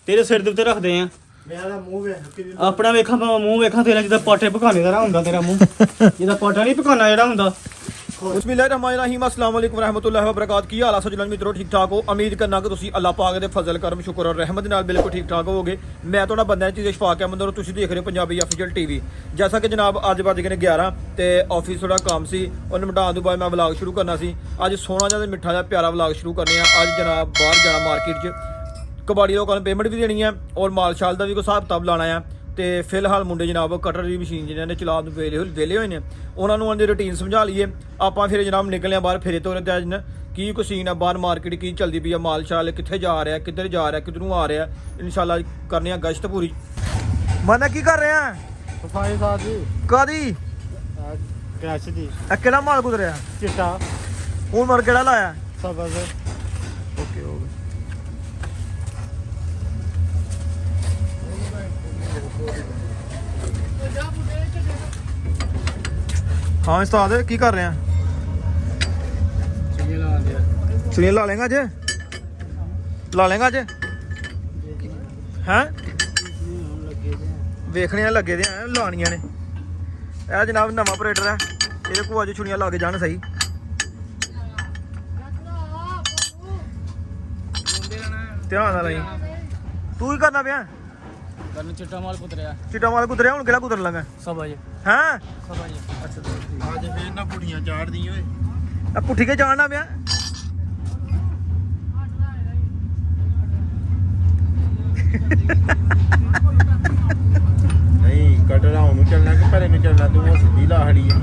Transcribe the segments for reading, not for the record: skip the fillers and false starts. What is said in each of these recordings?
ਤੇਰੇ ਸਿਰ ਦੇ ਉੱਤੇ ਰੱਖਦੇ ਆ। ਮੇਰਾ ਮੂੰਹ ਵੇਖ ਆਪਣਾ ਵੇਖਾਂ ਮੂੰਹ ਵੇਖਾਂ ਤੇਰਾ, ਜਿੱਦਾਂ ਪਾਟੇ ਪਕਾਣੇ ਦਾ ਹੁੰਦਾ ਤੇਰਾ ਮੂੰਹ। ਜਿੱਦਾਂ ਪਾਟਾ ਨਹੀਂ ਪਕਾਣਾ ਜਿਹੜਾ ਹੁੰਦਾ। ਬਿਸਮਿल्लाहिर्रहमानिर्रहीम अस्सलाम वालेकुम रहमतुल्लाहि व बरकात। की हाल है सज्जनों मित्रों, ठीक ठाक हो? उम्मीद करना कि तुसी अल्लाह पाक दे फजल करम शुक्र और रहमत नाल बिल्कुल ठीक ठाक होगे। मैं थोड़ा बंदा चीज़ शफाक अहमद और तुसी देख रहे हो पंजाबी ऑफिशियल टीवी। जैसा कि जनाब अज बज गए 11 तो ऑफिस थोड़ा काम से और निपटाने तो बाद मैं व्लॉग शुरू करना सी। अज सोहना जिहा मिठा जिहा प्यारा व्लॉग शुरू करने। अज जनाब बाहर जाना मार्केट च, कबाड़ी लोगों ने पेमेंट भी देनी है और माल शाल का भी कोई हिसाब किताब लाना है। तो फिलहाल मुंडे जनाब कटर की मशीन जिन्होंने चला वेले हुए हैं उन्होंने उन्होंने रूटीन समझा लीए। आप फिर जनाब निकले बाहर फिरे तो अज की कोई सीन है बाहर मार्केट की चलती पई है, माल शाल कितने जा रहा है, किधर जा रहा है, किधरों आ रहा है। इंशाल्लाह करने गश्त पूरी। मना की कर रहे हैं सफाई साहब जी कादी क्रैश दी केड़ा माल गुजरिया चिट्टा हूँ मर केड़ा लाया सब ओके हो हाँ उस्ताद की कर रहे हैं? चुनिया ला लेंगा अज, ला लेंगा अज हैं वेखने लगे दे हैं लानिया ने। यह जनाब नवा ऑपरेटर है, ये को अज छुड़ियां ला के जान सही। ध्यान लाई तू ही करना पिया चिट्टा माल कुतरिया। चिट्टा माल कुतरिया हूँ केड़ा कुतर लगा सब अजे हैं? सब अजे अच्छा आज फिर ना पुठियां चाड़ दी ओए अब पुठी के चाड़ना पिया। नहीं कटरा हूं चलना कि भरे में चलना तू वो सीधी लाहड़ी है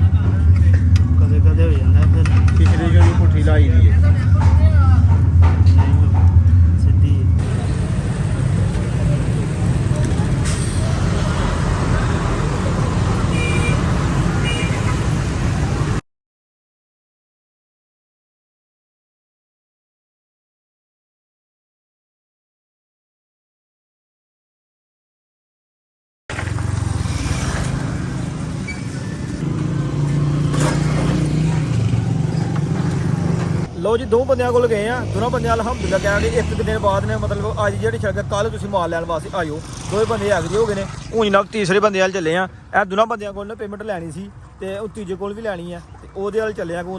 कदे कदे हो जाता है फिर पिछली जो पुठी लाई दी है सीधी। लो जी दो बंद को गए हैं, दोनों बंद अलहमदुल्ला कह रहे एक दिन बाद ने मतलब अज जी सड़क कल तुम माल लैन वास्ते आयो। दो बंदे एग्री हो गए हैं। हूँ जनाब तीसरे बंदे वाल चले हैं। यह दोनों बंद को पेमेंट लैनी सी तो तीजे को भी लैनी है तो वो चले हैं कि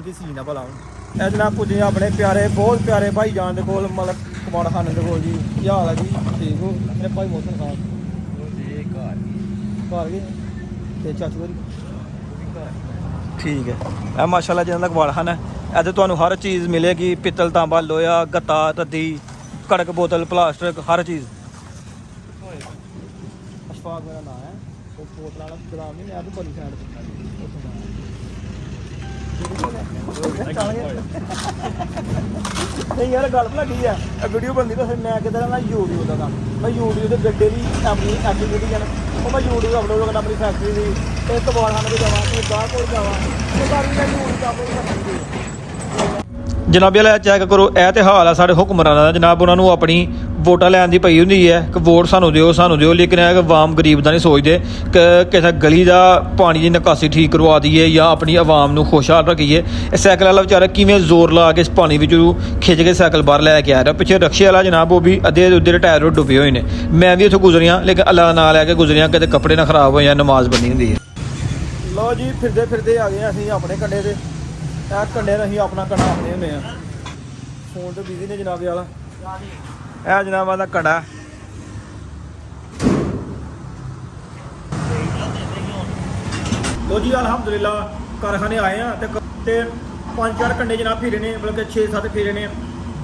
की सीन है भला। हूँ यह जनाब पुजे अपने प्यारे बहुत प्यारे भाई जान के कोल मतलब कमाड़ खाने के कोल जी। क्या हाल है जी? ठीक हो मेरे भाई मौसम खास घर गए चाचू होरी ठीक है। माशाल्लाह जिन्होंने कबाड़ खाना है इधर तो हर चीज़ मिलेगी, पित्तल तांबा लोहा गत्ता रद्दी कड़क बोतल प्लास्टिक हर चीज़। अशफाक मेरा नाम है, बोतल वाला गुलाम नहीं मैं तो बड़ी साइड नहीं यार गल भला की है वीडियो बनती तो फिर मैं किधर ना यूट्यूब का काम मैं यूट्यूब के गड्ढे की अपनी एक्टिविटी है वो मैं यूट्यूब अपलोड करना अपनी फैक्ट्री की तो कबाड़ खाने को जावा गाह को जावा तो सारी मैं यूट्यूब अपलोड करनी। जनाबे वाला चैक करो यह तो हाल है साढ़े हुक्मराना का जनाब। उन्होंने अपनी वोटा लैन की पई होंगी है कि वोट सानू दिओ लेकिन है कि आम गरीब का नहीं सोचते कि किसी गली का पानी की निकासी ठीक करवा दीए या अपनी आवाम को खुशहाल रखिए। साइकिल वाला बेचारा किमें जोर ला के इस पानी में खिंच के साइकिल बाहर लैके आ रहा। पिछले रक्शे वाला जनाब वो भी अद्धे उद्धे टायर डुबे हुए हैं। मैं भी इतों गुजरिया लेकिन अल्लाह ना लैके गुजरिया कि कपड़े ना खराब हो या नमाज बनी होंगी है। लो जी फिरते फिरते आ गए असीं अपने कंडे से कंडे असीं अपना कंडा आखने होंगे हैं। फोन तो बिजी ने जनाबे वाला यह जनाब का कंडा लो जी अलहमदुलिल्ला कारखाने आए हैं तो 5-4 कंडे जनाब फिरे ने मतलब कि 6-7 फिरे ने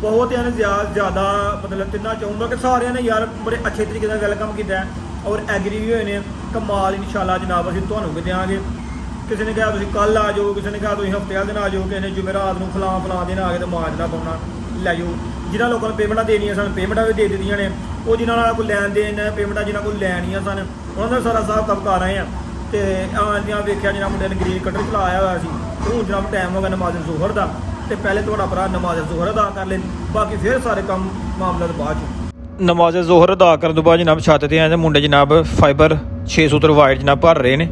बहुत यानी ज़्यादा मतलब तिना चाहूँगा कि सारे ने यार बड़े अच्छे तरीके से वेलकम किया है और एग्री भी हुए हैं। कमाल इंशाल्लाह जनाब असीं तुहानूं भी देंगे। किसी ने कहा तुम कल आ जाओ, किसी ने कहा तुम हफ्ते वाले दिन आ जाओ, किसी ने जुमेरात को फलां दिन आ गए तो मांजना पाना लै जाओ। जिन्होंने लोगों ने पेमेंटा देनिया सन पेमेंटा भी दे दी ने वो जिन्होंने कोई लैन देन पेमेंटा जिन्होंने कोई लैनिया सन उन्होंने सारा हिसाब किताब कर रहे हैं। तो आंदियाँ वेख्या जिन्होंने मुंडे ने ग्रीन कटर चलाया हुआ सी हूँ जनाब टाइम हो गया नमाज जोहर का तो पहले थोड़ा भरा नमाज जोहर अदा कर ले बाकी फिर सारे काम मामला तो बाद च नमाज जोहर अदा करने तो बाद जनाब छत ते आए मुंडे जनाब फाइबर 6 सूत्र वाइट जनाब भर रहे हैं।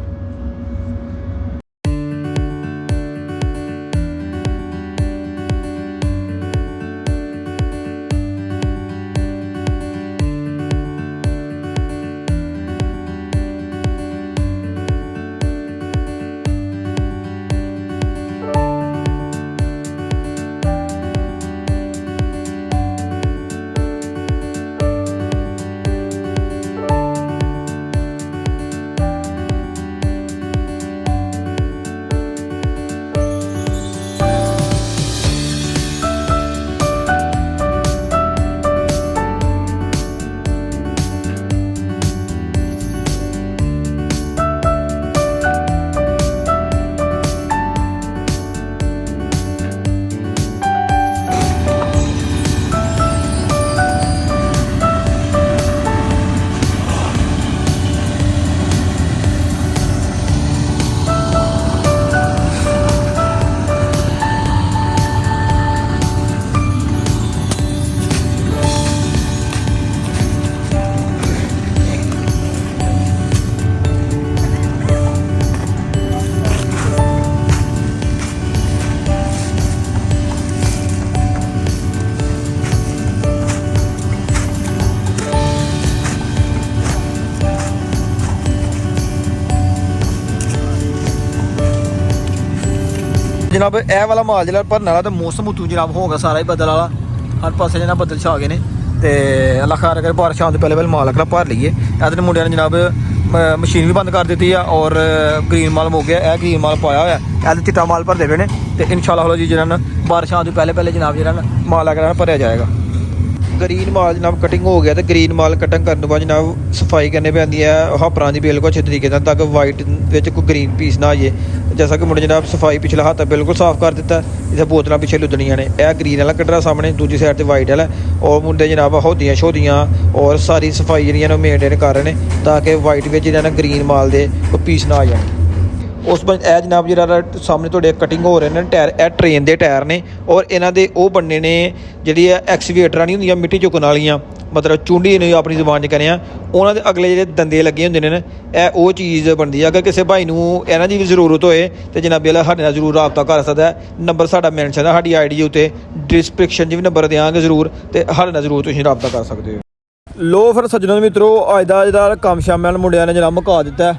जनाब ਇਹ ਵਾਲਾ ਮਾਲ ਜਿਹੜਾ ਭਰਨ ਵਾਲਾ ਤੇ ਮੌਸਮ ਉਤੋਂ ਜਨਾਬ ਹੋਗਾ ਸਾਰਾ ਹੀ ਬਦਲ ਵਾਲਾ ਹਰ ਪਾਸੇ ਜਨਾਬ ਬੱਦਲ ਛਾ ਗਏ ਨੇ ਤੇ ਅੱਲਾ ਖਾਰ ਕਰ ਬਾਰਿਸ਼ ਆਉਣ ਤੋਂ ਪਹਿਲੇ ਮਾਲ ਅਗਲਾ ਭਰ ਲਈਏ ਇਹਦੇ ਮੁੰਡਿਆਂ ਨੇ ਜਨਾਬ ਮਸ਼ੀਨ ਵੀ ਬੰਦ ਕਰ ਦਿੱਤੀ ਆ ਔਰ ਗ੍ਰੀਨ ਮਾਲ ਹੋ ਗਿਆ ਇਹ ਗ੍ਰੀਨ ਮਾਲ ਪਾਇਆ ਹੋਇਆ ਇਹਦੇ ਚਿੱਟਾ ਮਾਲ ਭਰਦੇ ਪਏ ਨੇ ਤੇ ਇਨਸ਼ਾਅੱਲਾ ਹਲੋ ਜੀ ਜਿਹੜਾ ਨਾ ਬਾਰਿਸ਼ ਆਉਣ ਤੋਂ ਪਹਿਲੇ ਜਨਾਬ ਜਿਹੜਾ ਨਾ ਮਾਲ ਅਗਲਾ ਭਰਿਆ ਜਾਏਗਾ ਗ੍ਰੀਨ ਮਾਲ ਜਨਾਬ ਕਟਿੰਗ ਹੋ ਗਿਆ ਤੇ ਗ੍ਰੀਨ ਮਾਲ ਕਟਿੰਗ ਕਰਨ ਤੋਂ ਬਾਅਦ ਜਨਾਬ ਸਫਾਈ ਕਰਨੀ ਪੈਂਦੀ ਹੈ ਹਾਪਰਾਂ ਦੀ ਬਿਲਕੁਲ ਅੱਛੇ ਤਰੀਕੇ ਨਾਲ ਤਾਂ ਕਿ ਵਾਈਟ ਵਿੱਚ ਕੋਈ ਗ੍ਰੀਨ ਪੀਸ ਨਾ ਆ ਜਾਏ जैसा कि मुंडे जनाब सफाई पिछला हाथ बिल्कुल साफ कर दिता इतने बोतल पिछे लुदनिया ने यह ग्रीन वाला कटरा सामने दूसरी साइड से वाइट वाला और मुंडे जनाब होदियाँ शोदियाँ और सारी सफाई जी मेनटेन कर रहे हैं ताकि वाइट में ना ग्रीन माल दे कोई पीस ना आ जाए उस बाद यह जनाब जरा सामने थोड़े कटिंग हो रहे हैं टायर यह ट्रेन के टायर ने और इन्हों के वो बनने ने जी एक्सीवेटर नहीं होंगे मिट्टी चुकन वालियाँ मतलब चूंडी ने अपनी जुबान च करें उन्होंने दे अगले जो दंदे लगे होंगे ने यह वो चीज़ बनती है अगर किसी भाई को इन्हों की भी जरूरत होए तो जनाबी वाला साढ़े जरूर रबता कर सकता है नंबर साडा मैंशन है साडी आई डी उत्ते डिस्क्रिप्शन च भी नंबर देंगे जरूर तो साढ़े जरूर तुसीं रबता कर सकते हो लो फिर सज्जनों मित्रों अज का जो काम शाम मुंडिया ने जनाब मुका दिता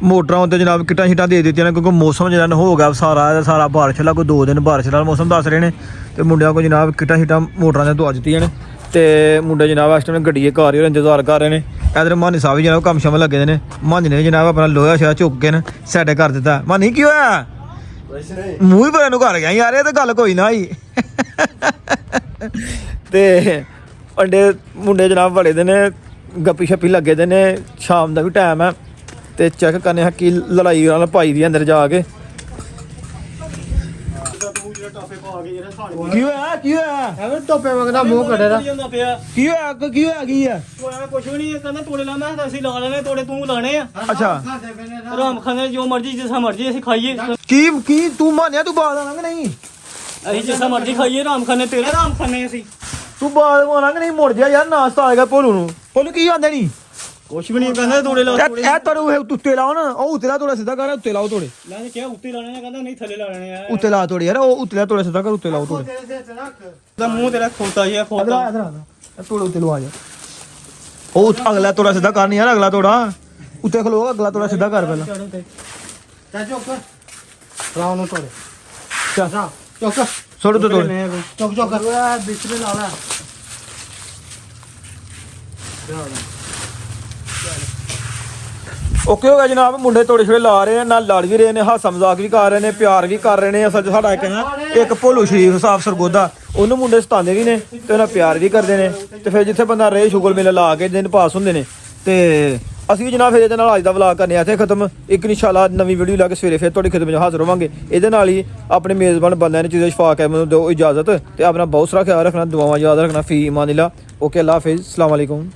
मोटरां उत्ते जनाब किटां शिटां दे दित्तियां क्योंकि मौसम जो हो गया सारा बारिश वाला कोई 2 दिन बारिश वाला मौसम दस रहे हैं तो मुंडिया को जनाब किटां शिटां मोटरां ने दवा दित्तियां ने ते मुंडे जनाब इस टाइम गड्डी घर ही इंतजार कर रहे हैं इधर मानी साहब भी जनाब कम शम लगे ने मानी ने जनाब अपना लोहा शोहा चुक के न सैट कर दिता मानी की होया मूँह ही बड़े कर गया यार ये तो गल कोई ना आई ते अंडे मुंडे जनाब बड़े दे ने गप्पी शप्पी लगे दे ने शाम का भी टाइम है तो चेक करने कि लड़ाई पाई दी अंदर जाके की होया की होया ਐਵੇਂ ਟੋਪੇ ਵਗਦਾ ਮੂੰਹ ਕੱਢੇ ਦਾ की होया की होया की है ਹੋਇਆ ਕੁਛ ਵੀ ਨਹੀਂ ਕਹਿੰਦਾ ਤੋੜੇ ਲਾਣਾ ਤਾਂ ਅਸੀਂ ਲਾ ਲੈਣੇ ਤੋੜੇ ਤੂੰ ਲਾਣੇ ਆ अच्छा ਆਰਾਮ ਖਾਨੇ ਜੋ ਮਰਜੀ ਜਿਸਾ ਮਰਜੀ ਅਸੀਂ ਖਾਈਏ की तू मानिया तू बाल आना कि नहीं ਅਸੀਂ ਜਿਸਾ ਮਰਜੀ ਖਾਈਏ ਆਰਾਮ ਖਾਨੇ ਤੇਰੇ ਆਰਾਮ ਖਾਨੇ ਅਸੀਂ तू बाल आना कि नहीं मुड़ जा यार नाश्ता आएगा भोलू ਨੂੰ ਭੋਲੂ ਕੀ ਆਂਦੇ ਨਹੀਂ ਕੁਛ ਵੀ ਨਹੀਂ ਕਹਿੰਦਾ ਤੋੜੇ ਲਾ ਤੋੜੇ ਇਹ ਤੋੜੇ ਉੱਤੇ ਲਾਓ ਨਾ ਉਹ ਉੱਤੇ ਲਾ ਤੋੜੇ ਸਿੱਧਾ ਕਰ ਉੱਤੇ ਲਾਓ ਤੋੜੇ ਮੈਂ ਕਿਹਾ ਉੱਤੇ ਲਾਣੇ ਨੇ ਕਹਿੰਦਾ ਨਹੀਂ ਥੱਲੇ ਲਾਣੇ ਆ ਉੱਤੇ ਲਾ ਤੋੜੇ ਯਾਰ ਉਹ ਉੱਤੇ ਲਾ ਤੋੜੇ ਸਿੱਧਾ ਕਰ ਉੱਤੇ ਲਾਓ ਤੋੜੇ ਦਾ ਮੂੰਹ ਤੇਰਾ ਖੋਤਾ ਜਿਹਾ ਖੋਤਾ ਇਧਰ ਤੋੜੇ ਉੱਤੇ ਲਵਾ ਜਾ ਉਹ ਅਗਲਾ ਤੋੜਾ ਸਿੱਧਾ ਕਰ ਨਹੀਂ ਯਾਰ ਅਗਲਾ ਤੋੜਾ ਉੱਤੇ ਖਲੋ ਅਗਲਾ ਤੋੜਾ ਸਿੱਧਾ ਕਰ ਪਹਿਲਾਂ ਚਾ ਚੁੱਕ ਰਾਉ ਨੂੰ ਤੋੜੇ ਚਾ ਚੁੱਕ ਛੋੜ ਦੋ ਤੋੜੇ ਚੁੱਕ ਚੁੱਕ ਬਿਸਰੇ ਲਾ ਲੈ ओके हो गया जनाब मुंडे तोड़े छोड़े ला रहे हैं ना लड़ भी रहे हैं हासा मजाक भी कर रहे हैं प्यार भी कर रहे हैं असल साडा एक भोलू शरीफ साफ सरगोदा ਉਹਨੂੰ ਮੁੰਡੇ ਸਤਾਉਂਦੇ ਵੀ ਨੇ ਤੇ ਉਹਨਾਂ ਪਿਆਰ ਵੀ ਕਰਦੇ ਨੇ ਤੇ ਫਿਰ ਜਿੱਥੇ ਬੰਦਾ ਰਹੇ ਸ਼ੁਗਲ ਮੇਲਾ ਲਾ ਕੇ ਦਿਨ ਪਾਸ ਹੁੰਦੇ ਨੇ ਤੇ ਅਸੀਂ ਵੀ ਜਨਾਬ ਫਿਰ ਇਹਦੇ ਨਾਲ ਅੱਜ ਦਾ ਵਲੌਗ ਕਰਨੇ ਆ ਇੱਥੇ ਖਤਮ ਇੱਕ ਇਨਸ਼ਾਅੱਲਾ ਨਵੀਂ ਵੀਡੀਓ ਲਾ ਕੇ ਸਵੇਰੇ ਫਿਰ ਤੁਹਾਡੀ ਖਿਦਮਤ ਵਿੱਚ ਹਾਜ਼ਰ ਹੋਵਾਂਗੇ ਇਹਦੇ ਨਾਲ ਹੀ ਆਪਣੇ ਮੇਜ਼ਬਾਨ ਬੰਦਿਆਂ ਨੇ ਚੀਜ਼ਾਂ ਸ਼ਫਾ ਕੇ ਮੈਨੂੰ ਦਿਓ ਇਜਾਜ਼ਤ ਤੇ ਆਪਣਾ ਬਹੁਤ ਸਾਰਾ ਖਿਆਲ ਰੱਖਣਾ ਦੁਆਵਾਂ ਯਾਦ ਰੱਖਣਾ ਫੀ ਇਮਾਨਿल्लाह ਓਕੇ ਅੱਲਾ ਹਾਫਿਜ਼ अस्सलाम वालेकुम।